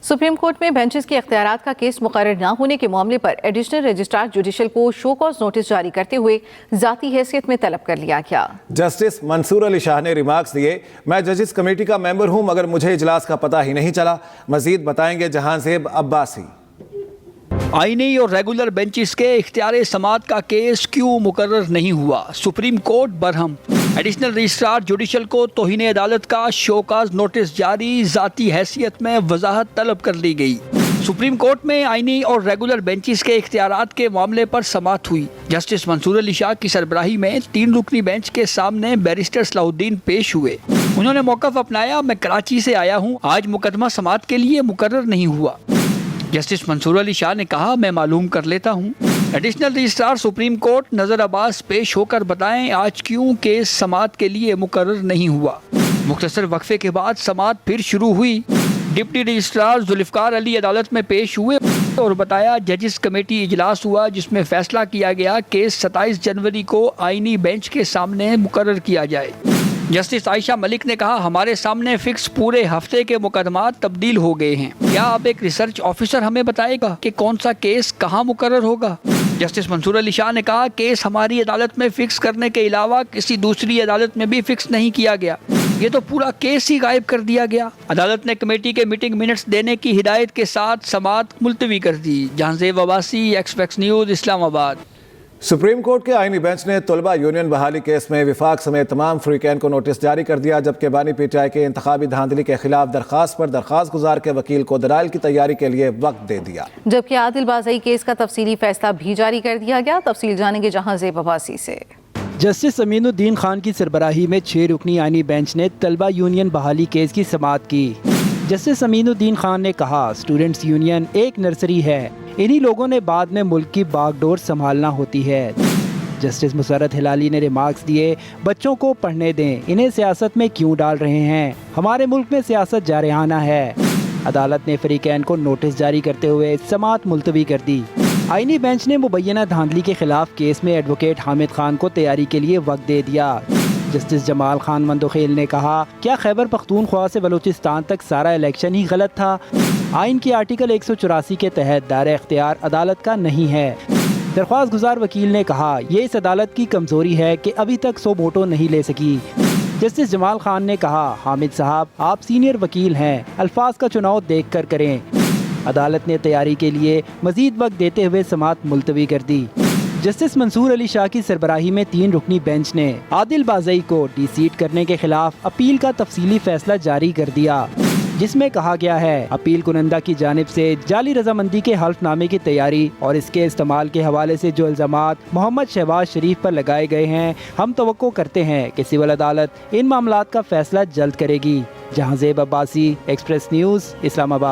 Supreme court में benches के इख्तियारात का केस मुकर्रर न होने के मामले पर एडिशनल रजिस्ट्रार जुडिशल को शो कॉज नोटिस जारी करते हुए जाती हैसियत में तलब कर लिया गया। जस्टिस मंसूर अली शाह ने रिमार्क्स दिए, मैं जजेस कमेटी का मेंबर हूं मगर मुझे इजलास का पता ही नहीं चला। मजीद बताएंगे जहांजेब अब्बासी। आईनी और रेगुलर बेंचेस के इख्तियार समात का केस क्यों मुकर्रर नहीं हुआ, supreme court Barham. Additional registrar judicial को तौहीन अदालत का शोकाज नोटिस जारी, जाती हैसियत में वजाहत तलब कर ली गई। सुप्रीम कोर्ट में आईनी और रेगुलर बेंचेस के इख्तियारात के मामले पर समाअत हुई। जस्टिस मंसूर अली शाह की सरबराही में 3 रुकनी बेंच के सामने बैरिस्टर सलाहुद्दीन पेश हुए। उन्होंने मौक़िफ़ अपनाया, मैं कराची से आया हूँ, आज मुकदमा समाअत के लिए मुकर्रर नहीं हुआ। जस्टिस मंसूर अली शाह ने कहा, मैं मालूम कर लेता हूँ। एडिशनल रजिस्ट्रार सुप्रीम कोर्ट नज़र अब्बास पेश होकर बताएं आज क्यों केस समाअत के लिए मुकर्रर नहीं हुआ। मुख्तसर वक्फे के बाद समाअत फिर शुरू हुई। डिप्टी रजिस्ट्रार जुल्फ़िकार अली अदालत में पेश हुए और बताया जजेस कमेटी इजलास हुआ जिसमें फैसला किया गया केस 27 जनवरी को आईनी बेंच के सामने मुकर्रर किया जाए। जस्टिस आयशा मलिक ने कहा, हमारे सामने फिक्स पूरे हफ्ते के मुकदमात तब्दील हो गए हैं, क्या अब एक रिसर्च ऑफिसर हमें बताएगा कि कौन सा केस कहाँ मुकर्रर होगा। जस्टिस मंसूर अली शाह ने कहा, केस हमारी अदालत में फिक्स करने के अलावा किसी दूसरी अदालत में भी फिक्स नहीं किया गया, ये तो पूरा केस ही गायब कर दिया गया। अदालत ने कमेटी के मीटिंग मिनट्स देने की हिदायत के साथ समाअत मुलतवी कर दी। Jahanzeb Abbasi, express news, Islamabad. Supreme court के आईनी बेंच ने तलबा यूनियन बहाली केस में विफाक समेत तमाम फ्रीकैन को नोटिस जारी कर दिया, जबकि बानी पीटीआई के इंतखाबी धांधली के खिलाफ दरखास्त पर दरखास्त गुजार के वकील को दलाइल की तैयारी के लिए वक्त दे दिया। जबकि आदिल बाज़ई केस का तफसीली फैसला भी जारी कर दिया गया। तफसील जानेंगे जहांजेब अब्बासी से। जस्टिस अमीनुद्दीन खान की सरबराही में 6 रुकनी आईनी बेंच ने तलबा यूनियन बहाली केस की समाअत की। जस्टिस अमीनुद्दीन खान ने कहा, स्टूडेंट्स यूनियन एक नर्सरी है, इन्हीं लोगों ने बाद में मुल्क की बागडोर संभालना होती है। जस्टिस मुसर्रत हिलाली ने रिमार्क्स दिए, बच्चों को पढ़ने दें, इन्हें सियासत में क्यों डाल रहे हैं, हमारे मुल्क में सियासत जारहाना है। अदालत ने फरीकैन को नोटिस जारी करते हुए समाअत मुलतवी कर दी। आईनी बेंच ने मुबैना धांधली के खिलाफ केस में एडवोकेट हामिद खान को तैयारी के लिए वक्त दे दिया। जस्टिस जमाल खान मंदोखेल ने कहा, क्या खैबर पख्तूनख्वा से बलूचिस्तान तक सारा इलेक्शन ही गलत था। आइन की आर्टिकल 184 के तहत दायरा इख्तियार अदालत का नहीं है। दरख्वास्त गुजार वकील ने कहा, ये इस अदालत की कमजोरी है कि अभी तक 100 वोटों नहीं ले सकी। जस्टिस जमाल खान ने कहा, हामिद साहब आप सीनियर वकील हैं, अल्फाज का चुनाव देख कर करें। अदालत ने तैयारी के लिए मजीद वक्त देते हुए समाअत मुलतवी कर दी। जस्टिस मंसूर अली शाह की सरबराही में 3 रुकनी बेंच ने आदिल बाज़ई को डिसीट करने के खिलाफ अपील का तफसीली फैसला जारी कर दिया, जिसमें कहा गया है अपील कुनंदा की जानिब से जाली रजामंदी के हल्फनामे की तैयारी और इसके इस्तेमाल के हवाले से जो इल्जामात मोहम्मद शहबाज शरीफ पर लगाए गए हैं, हम तवक्को करते हैं कि सिविल अदालत इन मामलात का फैसला जल्द करेगी। Jahanzeb Abbasi, express news, Islamabad.